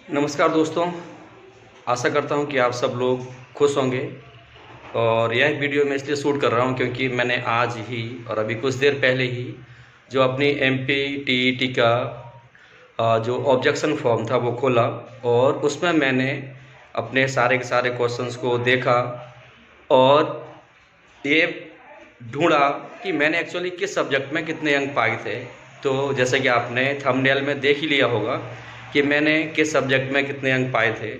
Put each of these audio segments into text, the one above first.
नमस्कार दोस्तों। आशा करता हूं कि आप सब लोग खुश होंगे। और यह वीडियो मैं इसलिए शूट कर रहा हूं क्योंकि मैंने आज ही और अभी कुछ देर पहले ही जो अपनी एमपी टीईटी का जो ऑब्जेक्शन फॉर्म था वो खोला और उसमें मैंने अपने सारे के सारे क्वेश्चंस को देखा और ये ढूंढा कि मैंने एक्चुअली किस सब्जेक्ट में कितने अंक पाए थे। तो जैसे कि आपने थंबनेल में देख ही लिया होगा कि मैंने किस सब्जेक्ट में कितने अंक पाए थे।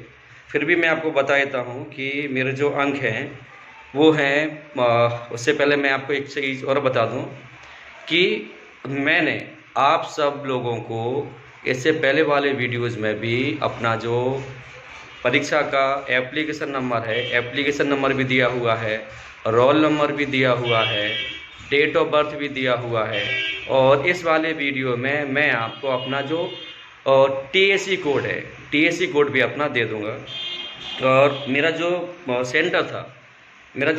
फिर भी मैं आपको बता देता हूँ कि मेरे जो अंक हैं वो हैं, उससे पहले मैं आपको एक चीज़ और बता दूँ कि मैंने आप सब लोगों को इससे पहले वाले वीडियोज़ में भी अपना जो परीक्षा का एप्लीकेशन नंबर है, एप्लीकेशन नंबर भी दिया हुआ है, रोल नंबर भी दिया हुआ है, डेट ऑफ बर्थ भी दिया हुआ है। और इस वाले वीडियो में मैं आपको अपना जो टीएसी कोड है, टीएसी कोड भी अपना दे दूंगा। और मेरा जो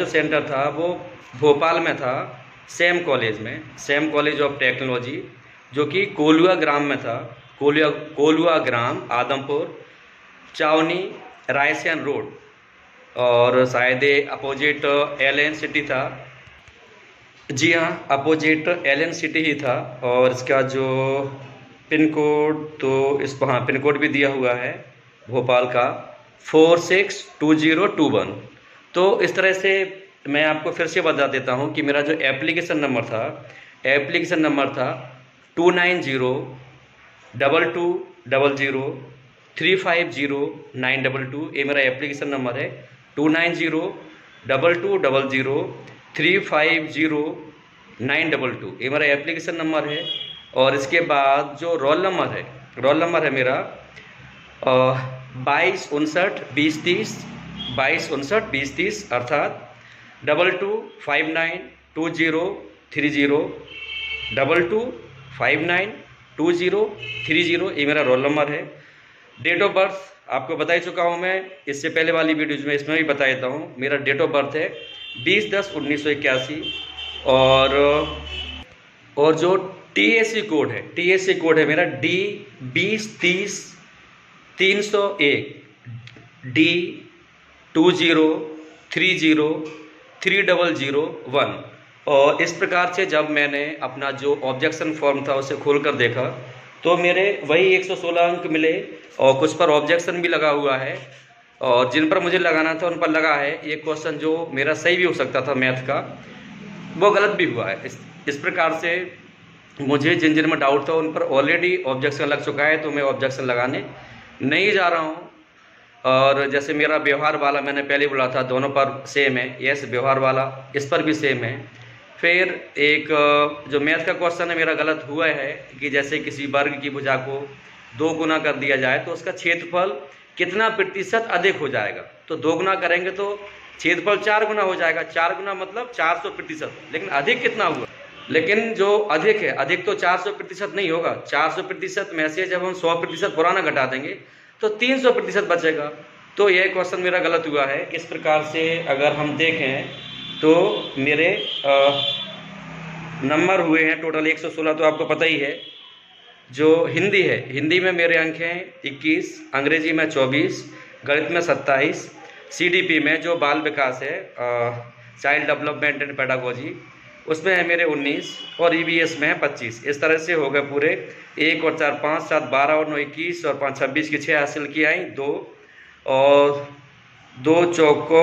सेंटर था वो भोपाल में था, सेम कॉलेज में, सेम कॉलेज ऑफ टेक्नोलॉजी, जो कि कोलुआ ग्राम में था। कोलुआ ग्राम, आदमपुर, चावनी, रायसेन रोड, और शायद ये अपोजिट एलएन सिटी था। जी हाँ, अपोजिट एलएन सिटी ही था। और इसका जो पिन कोड, तो इस हाँ पिन कोड भी दिया हुआ है भोपाल का 462021। तो इस तरह से मैं आपको फिर से बता देता हूँ कि मेरा जो एप्लीकेशन नंबर था 290220350922। ये मेरा एप्लीकेशन नंबर है 290220350922। ये मेरा एप्लीकेशन नंबर है। और इसके बाद जो रोल नंबर है मेरा 22592030, 22592030, अर्थात 22592030, 22592030। ये मेरा रोल नंबर है। डेट ऑफ बर्थ आपको बता ही चुका हूँ मैं इससे पहले वाली वीडियोज में, इसमें भी बता देता हूँ। मेरा डेट ऑफ बर्थ है 20/10/1981। और जो टीएसी कोड है मेरा D2030-301, D2030-3001। और इस प्रकार से जब मैंने अपना जो ऑब्जेक्शन फॉर्म था उसे खोल कर देखा तो मेरे वही 116 अंक मिले। और कुछ पर ऑब्जेक्शन भी लगा हुआ है और जिन पर मुझे लगाना था उन पर लगा है। ये क्वेश्चन जो मेरा सही भी हो सकता था मैथ का, वो गलत भी हुआ है। इस प्रकार से मुझे जिन जिन में डाउट था उन पर ऑलरेडी ऑब्जेक्शन लग चुका है, तो मैं ऑब्जेक्शन लगाने नहीं जा रहा हूँ। और जैसे मेरा व्यवहार वाला मैंने पहले बोला था, दोनों पर सेम है। यस, व्यवहार वाला इस पर भी सेम है। फिर एक जो मैथ का क्वेश्चन है मेरा गलत हुआ है कि जैसे किसी वर्ग की भुजा को 2 गुना कर दिया जाए तो उसका क्षेत्रफल कितना प्रतिशत अधिक हो जाएगा। तो 2 गुना करेंगे तो क्षेत्रफल 4 गुना हो जाएगा। 4 गुना मतलब 400%। लेकिन अधिक कितना हुआ? लेकिन जो अधिक है, अधिक तो 400% नहीं होगा। 400% में से जब हम 100% पुराना घटा देंगे तो 300% बचेगा। तो यह क्वेश्चन मेरा गलत हुआ है। इस प्रकार से अगर हम देखें तो मेरे नंबर हुए हैं टोटल 116, तो आपको पता ही है। जो हिंदी है, हिंदी में मेरे अंक हैं 21, अंग्रेजी में 24, गणित में 27, सीडीपी में जो बाल विकास है, चाइल्ड डेवलपमेंट एंड पेडागोजी, उसमें है मेरे 19, और ईवीएस में है 25। इस तरह से हो गए पूरे 1 और 4 5 7 12 और 9 21 और 5 26 की 6 हासिल की आई, 2 और 2 चौको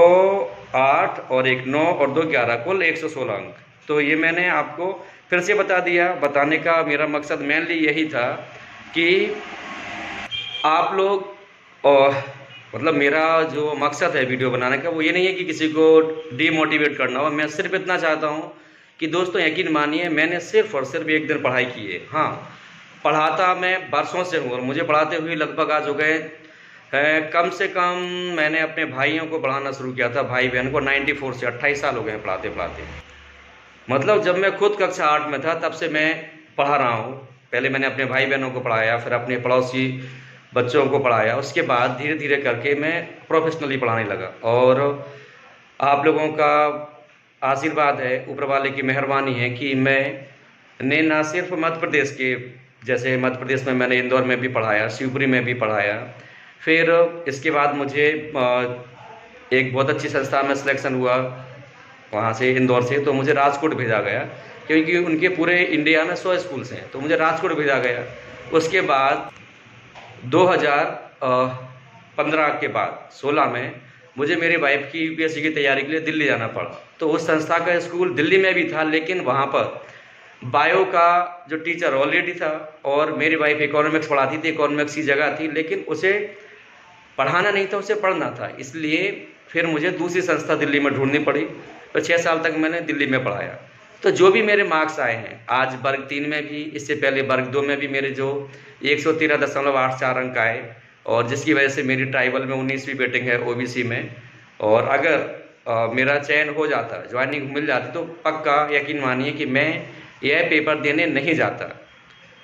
8 और 1 9 और 2 11, कुल 116 अंक। तो ये मैंने आपको फिर से बता दिया। बताने का मेरा मकसद मेनली यही था कि आप लोग, और मतलब मेरा जो मकसद है वीडियो बनाने का वो ये नहीं है कि किसी को डीमोटिवेट करना हो। मैं सिर्फ इतना चाहता हूँ कि दोस्तों यकीन मानिए, मैंने सिर्फ और सिर्फ एक दिन पढ़ाई की है। हाँ, पढ़ाता मैं वर्षों से हूँ और मुझे पढ़ाते हुए लगभग आज हो गए कम से कम मैंने अपने भाइयों को पढ़ाना शुरू किया था, भाई बहन को 94 से 28 साल हो गए पढ़ाते पढ़ाते। मतलब जब मैं खुद कक्षा 8 में था तब से मैं पढ़ा रहा हूँ। पहले मैंने अपने भाई बहनों को पढ़ाया, फिर अपने पड़ोसी बच्चों को पढ़ाया, उसके बाद धीरे धीरे करके मैं प्रोफेशनली पढ़ाने लगा। और आप लोगों का आशीर्वाद है, ऊपर वाले की मेहरबानी है कि मैंने ना सिर्फ मध्य प्रदेश के, जैसे मध्य प्रदेश में मैंने इंदौर में भी पढ़ाया, शिवपुरी में भी पढ़ाया, फिर इसके बाद मुझे एक बहुत अच्छी संस्था में सिलेक्शन हुआ, वहाँ से इंदौर से, तो मुझे राजकोट भेजा गया, क्योंकि उनके पूरे इंडिया में 100 स्कूल्स हैं, तो मुझे राजकोट भेजा गया। उसके बाद 2015 के बाद 16 में मुझे मेरी वाइफ की यूपीएससी की तैयारी के लिए दिल्ली जाना पड़ा। तो उस संस्था का स्कूल दिल्ली में भी था, लेकिन वहाँ पर बायो का जो टीचर ऑलरेडी था, और मेरी वाइफ इकोनॉमिक्स पढ़ाती थी, इकोनॉमिक्स की जगह थी, लेकिन उसे पढ़ाना नहीं था, उसे पढ़ना था। इसलिए फिर मुझे दूसरी संस्था दिल्ली में ढूंढनी पड़ी, तो 6 साल तक मैंने दिल्ली में पढ़ाया। तो जो भी मेरे मार्क्स आए हैं आज वर्ग 3 में भी, इससे पहले वर्ग 2 में भी मेरे जो 113.84 अंक आए, और जिसकी वजह से मेरी ट्राइबल में 19वीं वेटिंग है ओबीसी में। और अगर मेरा चयन हो जाता, ज्वाइनिंग मिल जाती, तो पक्का यकीन मानिए कि मैं यह पेपर देने नहीं जाता।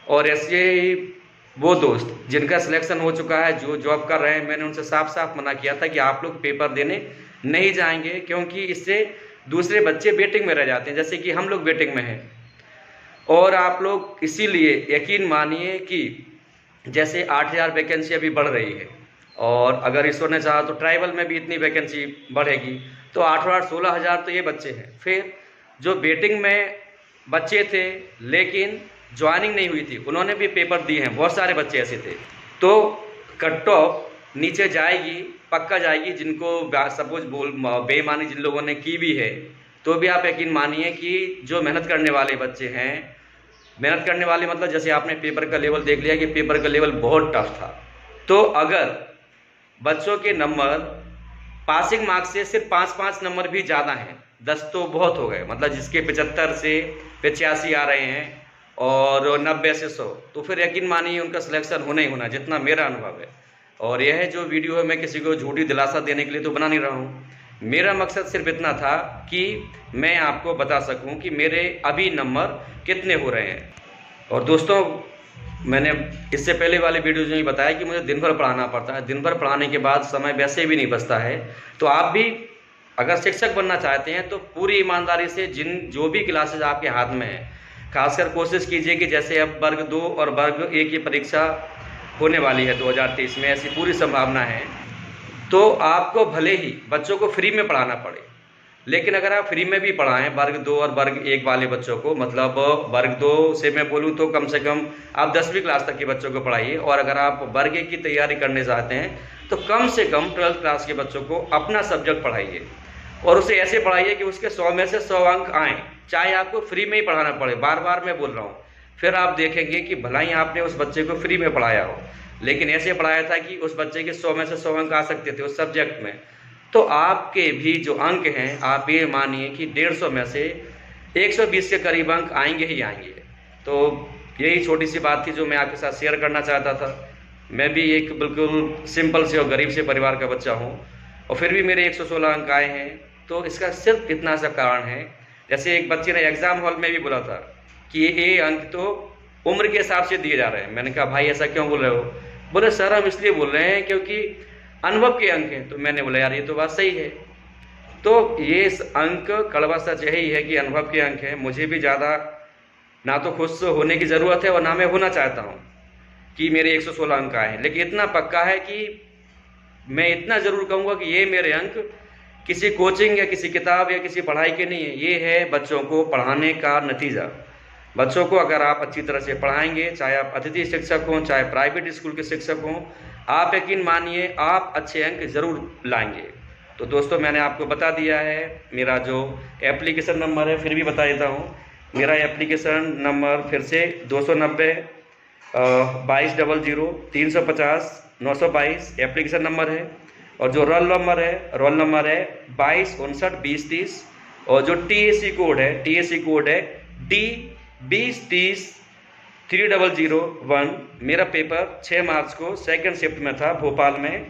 और ऐसे वो दोस्त जिनका सिलेक्शन हो चुका है, जो जॉब कर रहे हैं, मैंने उनसे साफ साफ मना किया था कि आप लोग पेपर देने नहीं जाएंगे, क्योंकि इससे दूसरे बच्चे वेटिंग में रह जाते हैं, जैसे कि हम लोग वेटिंग में हैं। और आप लोग इसीलिए यकीन मानिए कि जैसे 8000 वैकेंसी अभी बढ़ रही है, और अगर ईश्वर ने चाहा तो ट्राइबल में भी इतनी वैकेंसी बढ़ेगी, तो 8-16 हज़ार तो ये बच्चे हैं। फिर जो वेटिंग में बच्चे थे लेकिन ज्वाइनिंग नहीं हुई थी, उन्होंने भी पेपर दिए हैं, बहुत सारे बच्चे ऐसे थे। तो कट ऑफ नीचे जाएगी, पक्का जाएगी। जिनको सपोज बेईमानी जिन लोगों ने की भी है, तो भी आप यकीन मानिए कि जो मेहनत करने वाले बच्चे हैं, मेहनत करने वाले मतलब जैसे आपने पेपर का लेवल देख लिया कि पेपर का लेवल बहुत टफ था, तो अगर बच्चों के नंबर पासिंग मार्क्स से सिर्फ 5-5 नंबर भी ज़्यादा हैं, 10 तो बहुत हो गए, मतलब जिसके 75 से 85 आ रहे हैं और 90 से 100, तो फिर यकीन मानिए उनका सिलेक्शन होना ही होना, जितना मेरा अनुभव है। और यह जो वीडियो है, मैं किसी को झूठी दिलासा देने के लिए तो बना नहीं रहा हूँ। मेरा मकसद सिर्फ इतना था कि मैं आपको बता सकूं कि मेरे अभी नंबर कितने हो रहे हैं। और दोस्तों, मैंने इससे पहले वाले वीडियोज़ में भी बताया कि मुझे दिन भर पढ़ाना पड़ता है। दिन भर पढ़ाने के बाद समय वैसे भी नहीं बचता है। तो आप भी अगर शिक्षक बनना चाहते हैं तो पूरी ईमानदारी से जो भी क्लासेज आपके हाथ में है, खासकर कोशिश कीजिए कि जैसे अब वर्ग 2 और वर्ग 1 की परीक्षा होने वाली है 2023 में, ऐसी पूरी संभावना है, तो आपको भले ही बच्चों को फ्री में पढ़ाना पड़े, लेकिन अगर आप फ्री में भी पढ़ाएं वर्ग 2 और वर्ग 1 वाले बच्चों को, मतलब वर्ग 2 से मैं बोलूं तो कम से कम आप 10वीं क्लास तक के बच्चों को पढ़ाइए, और अगर आप वर्ग 1 की तैयारी करने चाहते हैं तो कम से कम 12th क्लास के बच्चों को अपना सब्जेक्ट पढ़ाइए, और उसे ऐसे पढ़ाइए कि उसके 100 में से 100 अंक आएँ, चाहे आपको फ्री में ही पढ़ाना पड़े। बार बार मैं बोल रहा हूँ, फिर आप देखेंगे कि भला ही आपने उस बच्चे को फ्री में पढ़ाया हो, लेकिन ऐसे पढ़ाया था कि उस बच्चे के 100 में से 100 अंक आ सकते थे उस सब्जेक्ट में, तो आपके भी जो अंक हैं, आप ये मानिए कि 150 में से 120 के करीब अंक आएंगे ही आएंगे। तो यही छोटी सी बात थी जो मैं आपके साथ शेयर करना चाहता था। मैं भी एक बिल्कुल सिंपल से और गरीब से परिवार का बच्चा हूँ, और फिर भी मेरे 116 अंक आए हैं। तो इसका सिर्फ इतना सा कारण है, जैसे एक बच्चे ने एग्ज़ाम हॉल में भी बोला था कि ये अंक तो उम्र के हिसाब से दिए जा रहे हैं। मैंने कहा भाई ऐसा क्यों बोल रहे हो? बोले सर हम इसलिए बोल रहे हैं क्योंकि अनुभव के अंक हैं। तो मैंने बोला यार ये तो बात सही है। तो ये अंक कड़वा सच यही है कि अनुभव के अंक हैं। मुझे भी ज़्यादा ना तो खुश होने की ज़रूरत है और ना मैं होना चाहता हूँ कि मेरे 116 अंक आए हैं, लेकिन इतना पक्का है कि मैं इतना ज़रूर कहूँगा कि ये मेरे अंक किसी कोचिंग या किसी किताब या किसी पढ़ाई के नहीं है, ये है बच्चों को पढ़ाने का नतीजा। बच्चों को अगर आप अच्छी तरह से पढ़ाएंगे, चाहे आप अतिथि शिक्षक हों, चाहे प्राइवेट स्कूल के शिक्षक हों, आप यकीन मानिए आप अच्छे अंक ज़रूर लाएंगे। तो दोस्तों मैंने आपको बता दिया है मेरा जो एप्लीकेशन नंबर है, फिर भी बता देता हूँ। मेरा एप्लीकेशन नंबर फिर से 290 2200 350 922 एप्लीकेशन नंबर है, और जो रोल नंबर है 22592030, और जो टीएसी कोड है D2030 3001। मेरा पेपर 6 मार्च को सेकंड शिफ्ट में था भोपाल में।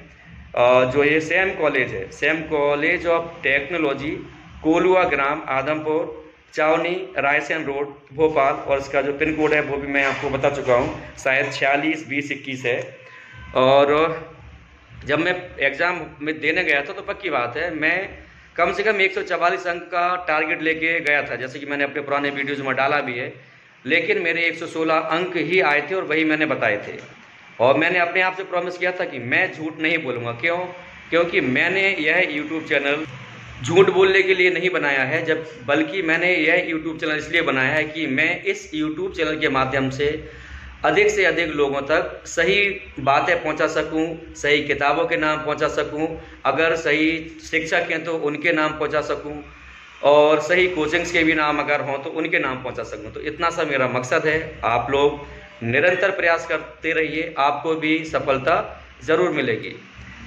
जो ये सैम कॉलेज है, Sam college of technology, Kolua Gram, Adampur, Chawni, Raisen road, Bhopal, और इसका जो पिन कोड है वो भी मैं आपको बता चुका हूँ, शायद 462021 है। और जब मैं एग्ज़ाम में देने गया था तो पक्की बात है मैं कम से कम 144 अंक का टारगेट लेके गया था, जैसे कि मैंने अपने पुराने वीडियोज़ में डाला भी है, लेकिन मेरे 116 अंक ही आए थे और वही मैंने बताए थे। और मैंने अपने आप से प्रॉमिस किया था कि मैं झूठ नहीं बोलूँगा। क्यों? क्योंकि मैंने यह यूट्यूब चैनल झूठ बोलने के लिए नहीं बनाया है, जब बल्कि मैंने यह यूट्यूब चैनल इसलिए बनाया है कि मैं इस यूट्यूब चैनल के माध्यम से अधिक लोगों तक सही बातें पहुंचा सकूं, सही किताबों के नाम पहुंचा सकूं, अगर सही शिक्षक हैं तो उनके नाम पहुंचा सकूं, और सही कोचिंग्स के भी नाम अगर हों तो उनके नाम पहुंचा सकूं। तो इतना सा मेरा मकसद है। आप लोग निरंतर प्रयास करते रहिए, आपको भी सफलता ज़रूर मिलेगी।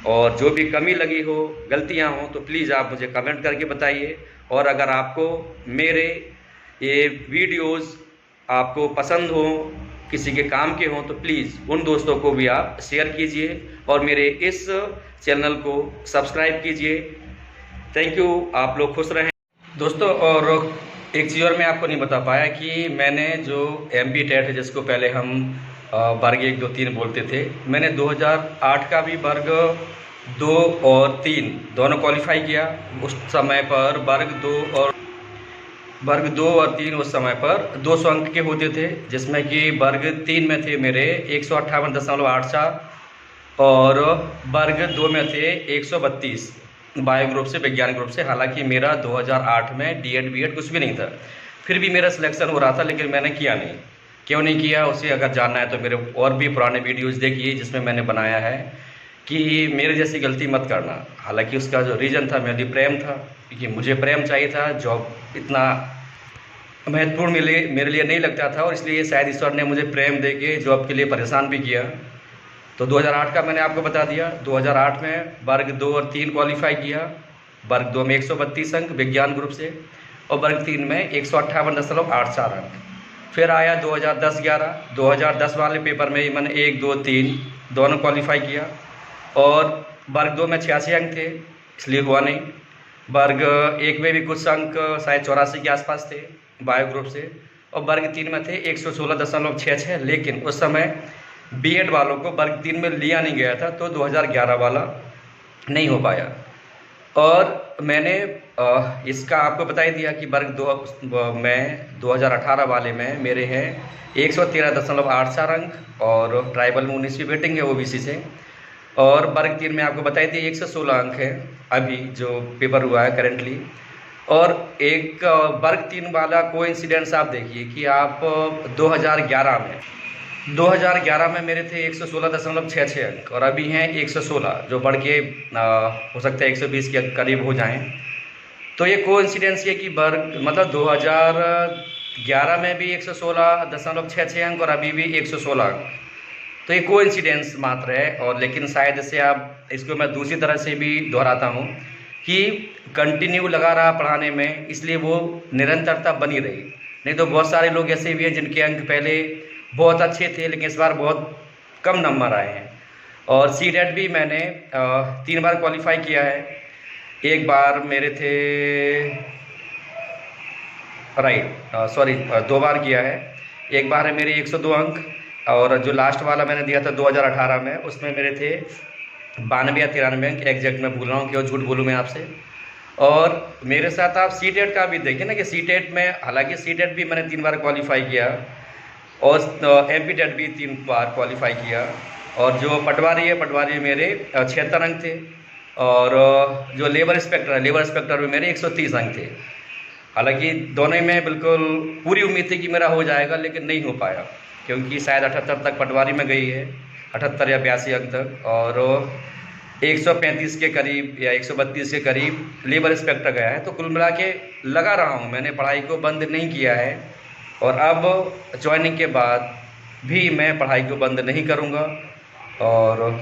और जो भी कमी लगी हो, गलतियां हों, तो प्लीज़ आप मुझे कमेंट करके बताइए। और अगर आपको मेरे ये वीडियोस आपको पसंद हो, किसी के काम के हों, तो प्लीज़ उन दोस्तों को भी आप शेयर कीजिए और मेरे इस चैनल को सब्सक्राइब कीजिए। Thank you. आप लोग खुश रहें दोस्तों। और एक चीज़ और मैं आपको नहीं बता पाया कि मैंने जो MP टेट है, जिसको पहले हम वर्ग 1, 2, 3 बोलते थे, मैंने 2008 का भी वर्ग 2 और 3 दोनों क्वालिफाई किया। उस समय पर वर्ग 2 और 3 उस समय पर 200 अंक के होते थे, जिसमें कि वर्ग 3 में थे मेरे 158.84 और वर्ग 2 में थे 132 बायो ग्रुप से, विज्ञान ग्रुप से। हालांकि मेरा 2008 में D.Ed B.Ed कुछ भी नहीं था, फिर भी मेरा सिलेक्शन हो रहा था, लेकिन मैंने किया नहीं। क्यों नहीं किया, उसे अगर जानना है तो मेरे और भी पुराने वीडियोस देखिए, जिसमें मैंने बनाया है कि मेरे जैसी गलती मत करना। हालांकि उसका जो रीज़न था मेरे लिए प्रेम था, क्योंकि मुझे प्रेम चाहिए था। जॉब इतना महत्वपूर्ण मेरे लिए नहीं लगता था, और इसलिए शायद ईश्वर ने मुझे प्रेम दे के जॉब के लिए परेशान भी किया। तो 2008 का मैंने आपको बता दिया। 2008 में वर्ग 2 और 3 क्वालिफाई किया। वर्ग 2 में 132 अंक विज्ञान ग्रुप से, और वर्ग 3 में 158.84 अंक। फिर आया 2010-11। 2010 वाले पेपर में ही मैंने 1, 2, 3 दोनों क्वालिफाई किया, और वर्ग 2 में 86 अंक थे, इसलिए हुआ नहीं। वर्ग 1 में भी कुछ अंक शायद 84 के आसपास थे बायो ग्रुप से, और वर्ग 3 में थे 116.66। लेकिन उस समय B.Ed वालों को वर्ग 3 में लिया नहीं गया था, तो 2011 वाला नहीं हो पाया। और मैंने इसका आपको बता ही दिया कि वर्ग 2 में 2018 वाले में मेरे हैं 113.84 अंक, और ट्राइबल में 19वीं वेटिंग है OBC से। और वर्ग 3 में आपको बताई थी 116 अंक है अभी जो पेपर हुआ है करेंटली। और एक वर्ग 3 वाला कोइंसिडेंस आप देखिए कि आप 2011 में मेरे थे 116.66 अंक, और अभी हैं 116, जो बढ़ के हो सकता है 120 के करीब हो जाएं। तो ये कोइंसिडेंस ये कि वर्ग मतलब 2011 में भी 116.66 अंक और अभी भी 116 अंक, तो ये कोइंसिडेंस मात्र है। और लेकिन शायद इससे आप इसको मैं दूसरी तरह से भी दोहराता हूँ कि कंटिन्यू लगा रहा पढ़ाने में, इसलिए वो निरंतरता बनी रही। नहीं तो बहुत सारे लोग ऐसे भी हैं जिनके अंक पहले बहुत अच्छे थे, लेकिन इस बार बहुत कम नंबर आए हैं। और C.Tet भी मैंने 3 बार क्वालिफाई किया है। एक बार मेरे थे 2 बार किया है। एक बार है मेरे 102 अंक, और जो लास्ट वाला मैंने दिया था 2018 में, उसमें मेरे थे 92 या 93 अंक, एग्जैक्ट मैं भूल रहा हूँ, क्यों झूठ बोलूँ मैं आपसे। और मेरे साथ आप C.Tet का भी देखिए ना कि C.Tet में, हालांकि C.Tet भी मैंने 3 बार क्वालिफाई किया, और MP टेट भी 3 बार क्वालिफाई किया। और जो पटवारी है, पटवारी मेरे 76 अंक थे, और जो लेबर इंस्पेक्टर में मेरे 130 अंक थे। हालांकि दोनों में बिल्कुल पूरी उम्मीद थी कि मेरा हो जाएगा, लेकिन नहीं हो पाया, क्योंकि शायद 78 तक पटवारी में गई है, 78 या 82 अंक तक, और 135 के करीब या 132 के करीब लेबर इंस्पेक्टर गया है। तो कुल मिला के लगा रहा हूँ, मैंने पढ़ाई को बंद नहीं किया है, और अब ज्वाइनिंग के बाद भी मैं पढ़ाई को बंद नहीं करूँगा। और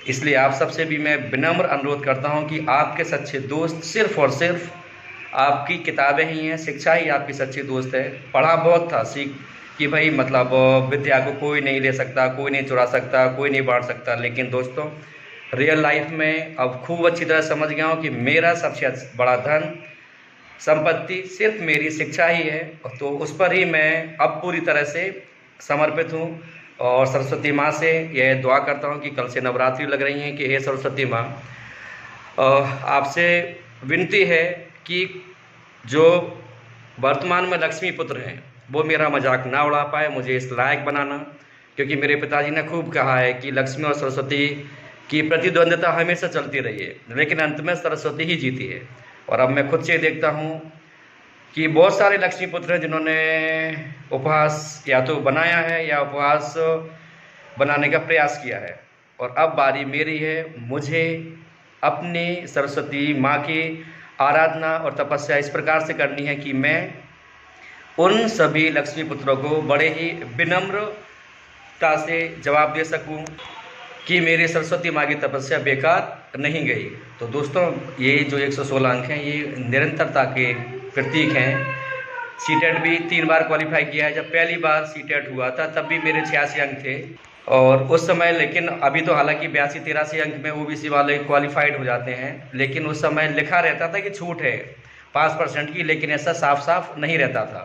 इसलिए आप सबसे भी मैं विनम्र अनुरोध करता हूँ कि आपके सच्चे दोस्त सिर्फ़ और सिर्फ आपकी किताबें ही हैं, शिक्षा ही आपकी सच्ची दोस्त है। पढ़ा बहुत था, सीख कि भाई मतलब विद्या को कोई नहीं ले सकता, कोई नहीं चुरा सकता, कोई नहीं बांट सकता, लेकिन दोस्तों रियल लाइफ में अब खूब अच्छी तरह समझ गया हूँ कि मेरा सबसे बड़ा धन संपत्ति सिर्फ मेरी शिक्षा ही है। तो उस पर ही मैं अब पूरी तरह से समर्पित हूँ। और सरस्वती माँ से यह दुआ करता हूँ कि कल से नवरात्रि लग रही हैं, कि हे सरस्वती माँ, आपसे विनती है कि जो वर्तमान में लक्ष्मी पुत्र हैं वो मेरा मजाक ना उड़ा पाए, मुझे इस लायक बनाना क्योंकि मेरे पिताजी ने खूब कहा है कि लक्ष्मी और सरस्वती की प्रतिद्वंद्विता हमेशा चलती रही है, लेकिन अंत में सरस्वती ही जीती है। और अब मैं खुद से देखता हूँ कि बहुत सारे लक्ष्मी पुत्र हैं जिन्होंने उपहास या तो बनाया है या उपहास बनाने का प्रयास किया है। और अब बारी मेरी है, मुझे अपनी सरस्वती माँ की आराधना और तपस्या इस प्रकार से करनी है कि मैं उन सभी लक्ष्मी पुत्रों को बड़े ही विनम्रता से जवाब दे सकूं कि मेरी सरस्वती माँ की तपस्या बेकार नहीं गई। तो दोस्तों, ये जो 116 अंक हैं ये निरंतरता के प्रतीक हैं। सीटेट भी 3 बार क्वालिफाई किया है। जब पहली बार सीटेट हुआ था तब भी मेरे 86 अंक थे और उस समय, लेकिन अभी तो हालांकि 82-83 अंक में ओबीसी वाले क्वालिफाइड हो जाते हैं, लेकिन उस समय लिखा रहता था कि छूट है 5% की, लेकिन ऐसा साफ साफ नहीं रहता था।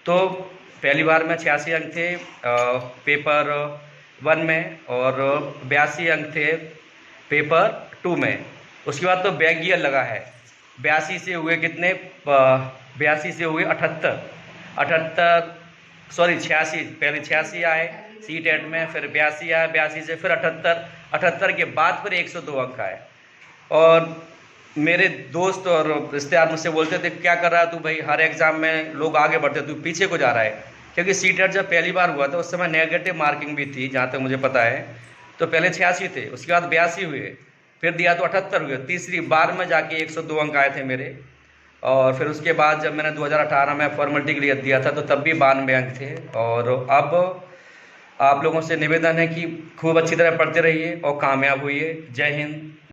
तो पहली बार में 86 अंक थे पेपर 1 में और 82 अंक थे पेपर 2 में। उसके बाद तो बैक गियर लगा है। 82 से हुए कितने, 82 से हुए 78 सॉरी 86, पहले 86 आए सीटेट में, फिर 82 आए, 82 से फिर 78 के बाद फिर 102 अंक आए। और मेरे दोस्त और रिश्तेदार मुझसे बोलते थे क्या कर रहा है तू भाई, हर एग्ज़ाम में लोग आगे बढ़ते तू पीछे को जा रहा है। क्योंकि सीटेट जब पहली बार हुआ था उस समय नेगेटिव मार्किंग भी थी जहाँ तक मुझे पता है। तो पहले 86 थे, उसके बाद 82 हुए, फिर दिया तो 78 हुए, तीसरी बार में जाके 102 अंक आए थे मेरे। और फिर उसके बाद जब मैंने 2018 में फॉर्मेलिटी के लिए दिया था तो तब भी 92 अंक थे। और अब आप लोगों से निवेदन है कि खूब अच्छी तरह पढ़ते रहिए और कामयाब होइए। जय हिंद।